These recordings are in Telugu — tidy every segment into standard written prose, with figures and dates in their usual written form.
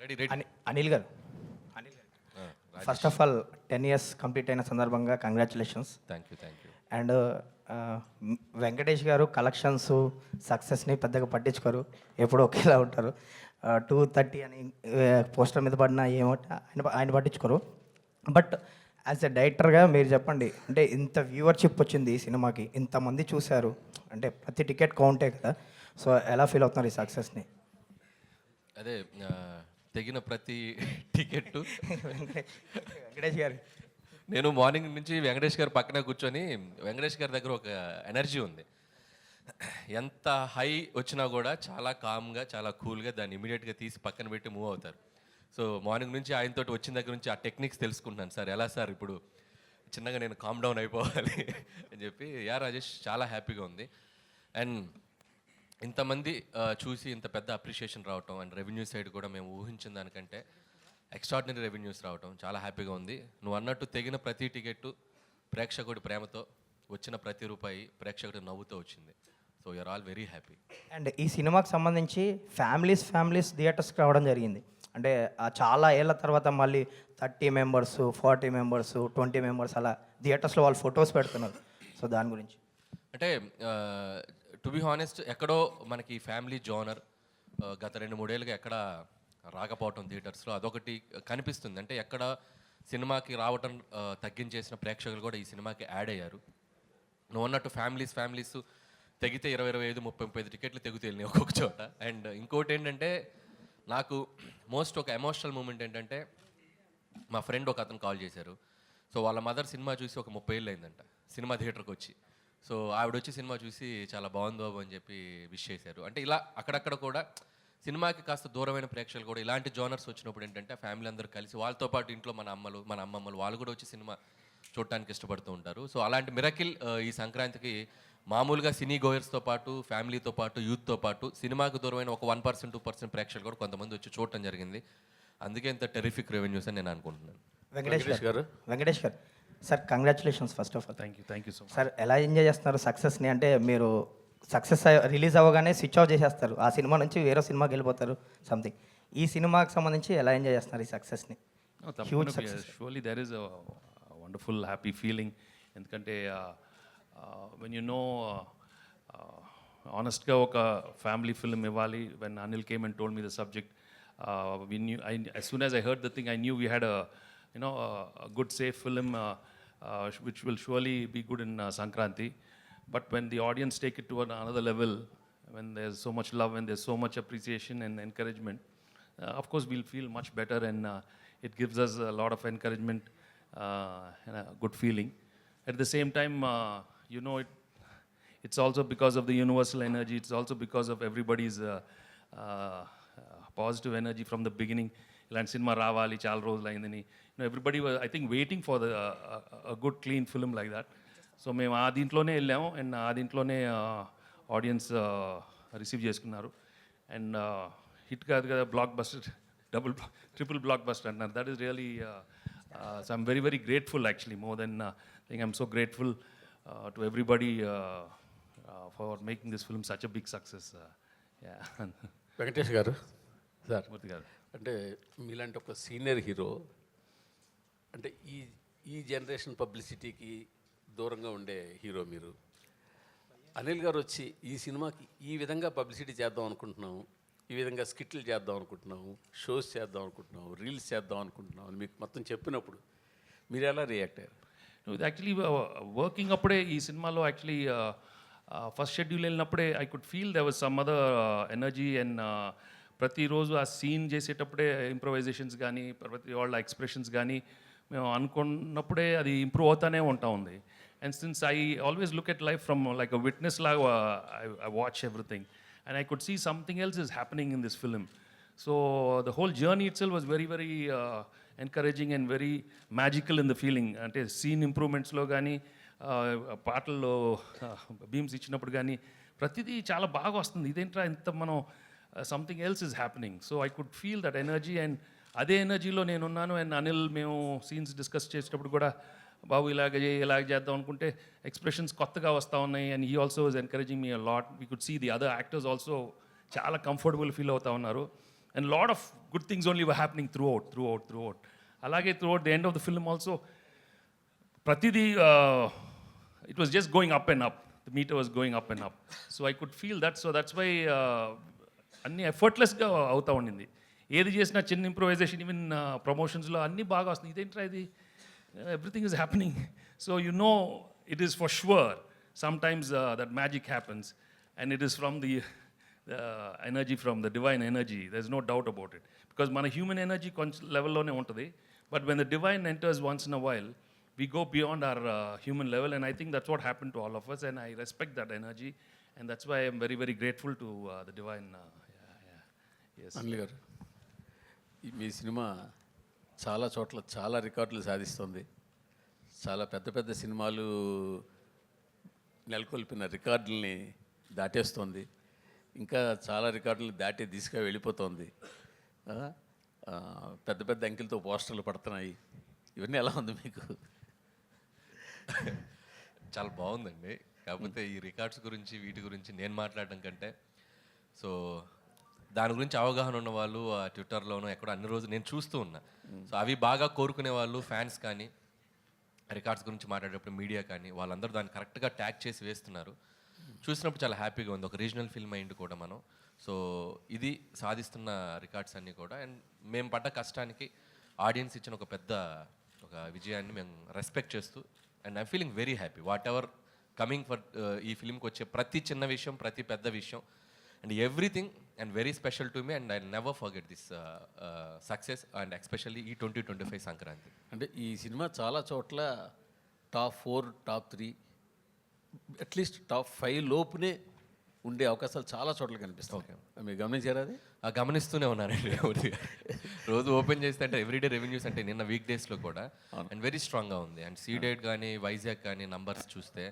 Ready ready. Anil garu first of all 10 years complete అయిన సందర్భంగా congratulations. Thank you thank you. And Venkatesh garu collections సక్సెస్ని పెద్దగా పట్టించుకోరు, ఎప్పుడు ఒకేలా ఉంటారు. 230 అని పోస్టర్ మీద పడిన ఆయన పట్టించుకోరు. బట్ యాజ్ ఎ డైరెక్టర్గా మీరు చెప్పండి, అంటే ఇంత వ్యూవర్షిప్ వచ్చింది ఈ సినిమాకి, ఇంతమంది చూశారు, అంటే ప్రతి టికెట్ కౌంటే కదా, సో ఎలా ఫీల్ అవుతున్నారు ఈ సక్సెస్ని? అదే తెగిన ప్రతి టికెట్ వెంకటేష్ గారు, నేను మార్నింగ్ నుంచి వెంకటేష్ గారు పక్కన కూర్చొని, వెంకటేష్ గారి దగ్గర ఒక ఎనర్జీ ఉంది. ఎంత హై వచ్చినా కూడా చాలా కామ్గా చాలా కూల్గా దాన్ని ఇమీడియట్గా తీసి పక్కన పెట్టి మూవ్ అవుతారు. సో మార్నింగ్ నుంచి ఆయనతో వచ్చిన దగ్గర నుంచి ఆ టెక్నిక్స్ తెలుసుకుంటున్నాను. సార్ ఎలా సార్ ఇప్పుడు చిన్నగా నేను కామ్ డౌన్ అయిపోవాలి అని చెప్పి. రాజేష్ చాలా హ్యాపీగా ఉంది. అండ్ ఇంతమంది చూసి ఇంత పెద్ద అప్రిషియేషన్ రావటం, అండ్ రెవెన్యూ సైడ్ కూడా మేము ఊహించిన దానికంటే ఎక్స్ట్రాడినరీ రెవెన్యూస్ రావటం చాలా హ్యాపీగా ఉంది. నువ్వు అన్నట్టు తెగిన ప్రతి టికెట్టు ప్రేక్షకుడి ప్రేమతో, వచ్చిన ప్రతి రూపాయి ప్రేక్షకుడి నవ్వుతో వచ్చింది. So you're all very happy. And ఈ సినిమాకి సంబంధించి ఫ్యామిలీస్ థియేటర్స్కి రావడం జరిగింది. అంటే చాలా ఏళ్ళ తర్వాత మళ్ళీ 30 members, 40 members, 20 members అలా థియేటర్స్లో వాళ్ళు ఫొటోస్ పెడుతున్నారు. సో దాని గురించి అంటే టు బి హానెస్ట్, ఎక్కడో మనకి ఫ్యామిలీ జోనర్ గత 2-3 ఏళ్ళుగా ఎక్కడ రాకపోవటం థియేటర్స్లో అదొకటి కనిపిస్తుంది. అంటే ఎక్కడ సినిమాకి రావటం తగ్గించేసిన ప్రేక్షకులు కూడా ఈ సినిమాకి యాడ్ అయ్యారు. నువ్వు అన్నట్టు ఫ్యామిలీస్ తెగితే 20, 25, 30 టికెట్లు తెగుతేళ్ళి ఒక్కొక్క చోట. అండ్ ఇంకోటి ఏంటంటే, నాకు ఒక ఎమోషనల్ మూమెంట్ ఏంటంటే, మా ఫ్రెండ్ ఒక అతను కాల్ చేశారు. సో వాళ్ళ మదర్ సినిమా చూసి ఒక 30 ఏళ్ళు అయిందంట సినిమా థియేటర్కి వచ్చి. సో ఆవిడ వచ్చి సినిమా చూసి చాలా బాగుంది బాబు అని చెప్పి విష్ చేశారు. అంటే ఇలా అక్కడక్కడ కూడా సినిమాకి కాస్త దూరమైన ప్రేక్షకులు కూడా ఇలాంటి జోనర్స్ వచ్చినప్పుడు ఏంటంటే, ఫ్యామిలీ అందరూ కలిసి వాళ్ళతో పాటు ఇంట్లో మన అమ్మమ్మలు వాళ్ళు కూడా వచ్చి సినిమా చూడటానికి ఇష్టపడుతూ ఉంటారు. సో అలాంటి మిరకిల్ ఈ సంక్రాంతికి మామూలుగా సినీ గోయర్స్తో పాటు, ఫ్యామిలీతో పాటు, యూత్తో పాటు సినిమాకు దూరమైన ఒక 1%, 2% ప్రేక్షకులు కూడా కొంతమంది వచ్చి చూడటం జరిగింది. అందుకే ఇంత టెరిఫిక్ రెవెన్యూస్ అని నేను అనుకుంటున్నాను. Venkatesh garu sir, congratulations first of all. Thank you so much. Sir, ఎలా ఎంజాయ్ చేస్తున్నారు సక్సెస్ని? అంటే మీరు సక్సెస్ రిలీజ్ అవ్వగానే స్విచ్ ఆఫ్ చేసేస్తారు, ఆ సినిమా నుంచి వేరే సినిమాకి వెళ్ళిపోతారు సంథింగ్. ఈ సినిమాకి సంబంధించి ఎలా ఎంజాయ్ చేస్తున్నారు ఈ సక్సెస్ని? Huge success. Surely there is wonderful happy feeling. ఎందుకంటే వెన్ యూ నో ఆనెస్ట్గా ఒక ఫ్యామిలీ ఫిల్మ్ ఇవ్వాలి. When Anil came and told me the subject, as soon as I heard the thing, I knew we had a good safe film which will surely be good in Sankranti. But when the audience take it to another level, when there's so much love and there's so much appreciation and encouragement, of course we'll feel much better, and it gives us a lot of encouragement and a good feeling. At the same time, it's also because of the universal energy. It's also because of everybody's positive energy from the beginning. ఇలాంటి సినిమా రావాలి, చాలా రోజులు అయిందని everybody I think waiting for a good clean film like that. So మేము ఆ దీంట్లోనే వెళ్ళాము, అండ్ ఆ దీంట్లోనే ఆడియన్స్ రిసీవ్ చేసుకున్నారు. అండ్ హిట్ కాదు కదా, blockbuster, triple blockbuster అంటున్నారు. That is really so I'm very very grateful actually. More than think I'm so grateful to everybody for making this film such a big success. Venkatesh garu, sir మూర్తి గారు, అంటే మీలాంటి ఒక సీనియర్ హీరో, అంటే ఈ జనరేషన్ పబ్లిసిటీకి దూరంగా ఉండే హీరో మీరు. అనిల్ గారు వచ్చి ఈ సినిమాకి ఈ విధంగా పబ్లిసిటీ చేద్దాం అనుకుంటున్నాము, ఈ విధంగా స్కిట్లు చేద్దాం అనుకుంటున్నాము, షోస్ చేద్దాం అనుకుంటున్నాము, రీల్స్ చేద్దాం అనుకుంటున్నాము అని మీకు మొత్తం చెప్పినప్పుడు మీరు ఎలా రియాక్ట్ అయ్యారు? ఇది యాక్చువల్లీ వర్కింగ్ అప్పుడే ఈ సినిమాలో యాక్చువల్లీ ఫస్ట్ షెడ్యూల్ వెళ్ళినప్పుడే I could feel there was some other energy. And ప్రతిరోజు ఆ సీన్ చేసేటప్పుడే ఇంప్రొవైజేషన్స్ కానీ, ప్రతి వాళ్ళ ఎక్స్ప్రెషన్స్ కానీ మేము అనుకున్నప్పుడే అది ఇంప్రూవ్ అవుతానే ఉంటా ఉంది. And since I always look at life from like a witness లాగా, I watch everything and I could see something else is happening in this film. So the whole journey itself was very very encouraging and very magical in the feeling. అంటే సీన్ ఇంప్రూవ్మెంట్స్లో కానీ, పాటల్లో బీమ్స్ ఇచ్చినప్పుడు కానీ ప్రతిదీ చాలా బాగా వస్తుంది. ఇదేంట్రా ఇంత మనం something else is happening. So I could feel that energy, and అదే ఎనర్జీలో నేనున్నాను. అండ్ అనిల్ మేము సీన్స్ డిస్కస్ చేసేటప్పుడు కూడా, బాబు ఇలాగ చేద్దాం అనుకుంటే ఎక్స్ప్రెషన్స్ కొత్తగా వస్తూ ఉన్నాయి. And he also was encouraging me a lot. We could see the other actors also చాలా కంఫర్టబుల్ ఫీల్ అవుతూ ఉన్నారు. And lot of good things only were happening throughout అలాగే throughout the end of the film also ప్రతిదీ it was just going up and up the meter was going up and up so I could feel that so that's why అన్నీ ఎఫర్ట్లెస్గా అవుతూ ఉండింది. ఏది చేసినా చిన్న ఇంప్రొవైజేషన్ ఈవెన్ ప్రమోషన్స్లో అన్నీ బాగా వస్తుంది. ఇదేంట్రా ఇది everything is happening. So you know it is for sure sometimes that magic happens and it is from the energy from the divine energy. There is no doubt about it because మన హ్యూమన్ ఎనర్జీ కొంచెం లెవెల్లోనే ఉంటుంది. But when the divine enters once in a while we go beyond our human level, and I think that's what happened to all of us, and I respect that energy, and that's why I'm very, very grateful to the divine. Yes. Anil గారు, మీ సినిమా చాలా చోట్ల చాలా రికార్డులు సాధిస్తుంది. చాలా పెద్ద పెద్ద సినిమాలు నెలకొల్పిన రికార్డుల్ని దాటేస్తుంది. ఇంకా చాలా రికార్డులు దాటి దిశగా వెళ్ళిపోతుంది. పెద్ద పెద్ద అంకెలతో పోస్టర్లు పడుతున్నాయి. ఇవన్నీ ఎలా ఉంది మీకు? చాలా బాగుందండి. కాకపోతే ఈ రికార్డ్స్ గురించి వీటి గురించి నేను మాట్లాడడం కంటే సో దాని గురించి అవగాహన ఉన్న వాళ్ళు ఆ ట్విట్టర్లోనూ ఎక్కడో అన్ని రోజులు నేను చూస్తూ ఉన్నా. సో అవి బాగా కోరుకునే వాళ్ళు ఫ్యాన్స్ కానీ రికార్డ్స్ గురించి మాట్లాడేటప్పుడు మీడియా కానీ వాళ్ళందరూ దాన్ని కరెక్ట్గా ట్యాగ్ చేసి వేస్తున్నారు. చూసినప్పుడు చాలా హ్యాపీగా ఉంది. ఒక రీజనల్ ఫిల్మ్ అయింది కూడా మనం. సో ఇది సాధిస్తున్న రికార్డ్స్ అన్నీ కూడా అండ్ మేము పడ్డ కష్టానికి ఆడియన్స్ ఇచ్చిన ఒక పెద్ద ఒక విజయాన్ని మేము రెస్పెక్ట్ చేస్తూ and I'm feeling very happy what ever coming for ఈ ఫిల్మ్కి వచ్చే ప్రతి చిన్న విషయం ప్రతి పెద్ద విషయం and everything and very special to me and I never forget this success and especially ఈ 2025 సంక్రాంతి. అంటే ఈ సినిమా చాలా చోట్ల టాప్ 4 టాప్ 3 అట్లీస్ట్ టాప్ 5 లోపునే ఉండే అవకాశాలు చాలా చోట్ల కనిపిస్తాయి. మీరు గమనించారా అది? గమనిస్తూనే ఉన్నానండి. రోజు ఓపెన్ చేస్తే అంటే ఎవ్రీడే రెవెన్యూస్ అంటే నిన్న వీక్ డేస్లో కూడా అండ్ వెరీ స్ట్రాంగ్గా ఉంది. అండ్ సీడెడ్ కానీ వైజాగ్ కానీ నంబర్స్ చూస్తే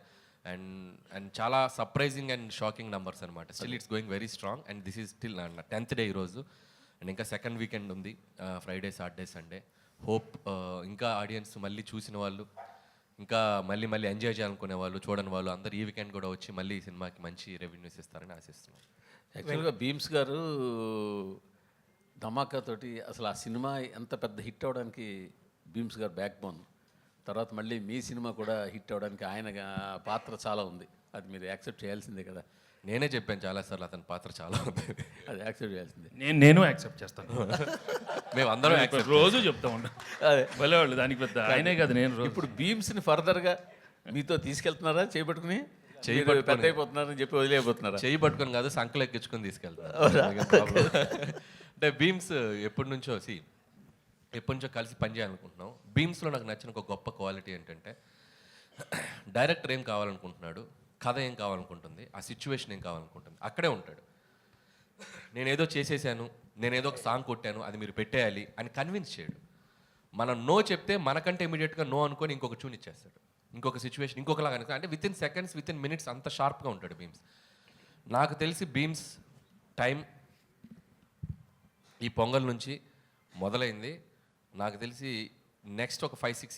అండ్ అండ్ చాలా సర్ప్రైజింగ్ అండ్ షాకింగ్ నంబర్స్ అనమాట. Still it's going very strong and this is still 10th day ఈరోజు అండ్ ఇంకా సెకండ్ వీకెండ్ ఉంది, ఫ్రైడే సాటర్డే సండే. హోప్ ఇంకా ఆడియన్స్ మళ్ళీ చూసిన వాళ్ళు ఇంకా మళ్ళీ మళ్ళీ ఎంజాయ్ చేయాలనుకునే వాళ్ళు చూడని వాళ్ళు అందరు ఈ వీకెండ్ కూడా వచ్చి మళ్ళీ ఈ సినిమాకి మంచి రెవెన్యూస్ ఇస్తారని ఆశిస్తున్నాం. యాక్చువల్గా భీమ్స్ గారు ధమాకాతోటి అసలు ఆ సినిమా ఎంత పెద్ద హిట్ అవ్వడానికి భీమ్స్ గారు బ్యాక్ బోన్. తర్వాత మళ్ళీ మీ సినిమా కూడా హిట్ అవ్వడానికి ఆయన పాత్ర చాలా ఉంది. అది మీరు యాక్సెప్ట్ చేయాల్సిందే కదా. నేనే చెప్పాను చాలాసార్లు అతని పాత్ర చాలా ఉంది. అది యాక్సెప్ట్ చేయాల్సిందే. నేను యాక్సెప్ట్ చేస్తాను. మేము అందరం రోజు చెప్తా ఉంటాం. అదే వాళ్ళు దానికి పెద్ద ఆయనే కదా. నేను ఇప్పుడు భీమ్స్ని ఫర్దర్గా మీతో తీసుకెళ్తున్నారా చేయబట్టుకుని? పెద్ద అయిపోతున్నారని చెప్పి వదిలేకపోతున్నారా? చేయి పట్టుకొని కాదు సంకలు ఎక్కించుకొని తీసుకెళ్తాను. అంటే భీమ్స్ ఎప్పటి నుంచో కలిసి పనిచేయాలనుకుంటున్నాం. భీమ్స్లో నాకు నచ్చిన ఒక గొప్ప క్వాలిటీ ఏంటంటే డైరెక్టర్ ఏం కావాలనుకుంటున్నాడు, కథ ఏం కావాలనుకుంటుంది, ఆ సిచ్యువేషన్ ఏం కావాలనుకుంటుంది, అక్కడే ఉంటాడు. నేనేదో చేసేసాను, నేనేదో ఒక సాంగ్ కొట్టాను, అది మీరు పెట్టేయాలి అని కన్విన్స్ చేయడు. మనం నో చెప్తే మనకంటే ఇమీడియట్గా నో అనుకొని ఇంకొక ట్యూన్ ఇచ్చేస్తాడు, ఇంకొక సిచ్యువేషన్ ఇంకొకలాగా అంటే with in seconds with in minutes అంత షార్ప్గా ఉంటాడు భీమ్స్. నాకు తెలిసి భీమ్స్ టైం ఈ పొంగల్ నుంచి మొదలైంది. నాకు తెలిసి నెక్స్ట్ ఒక 5-6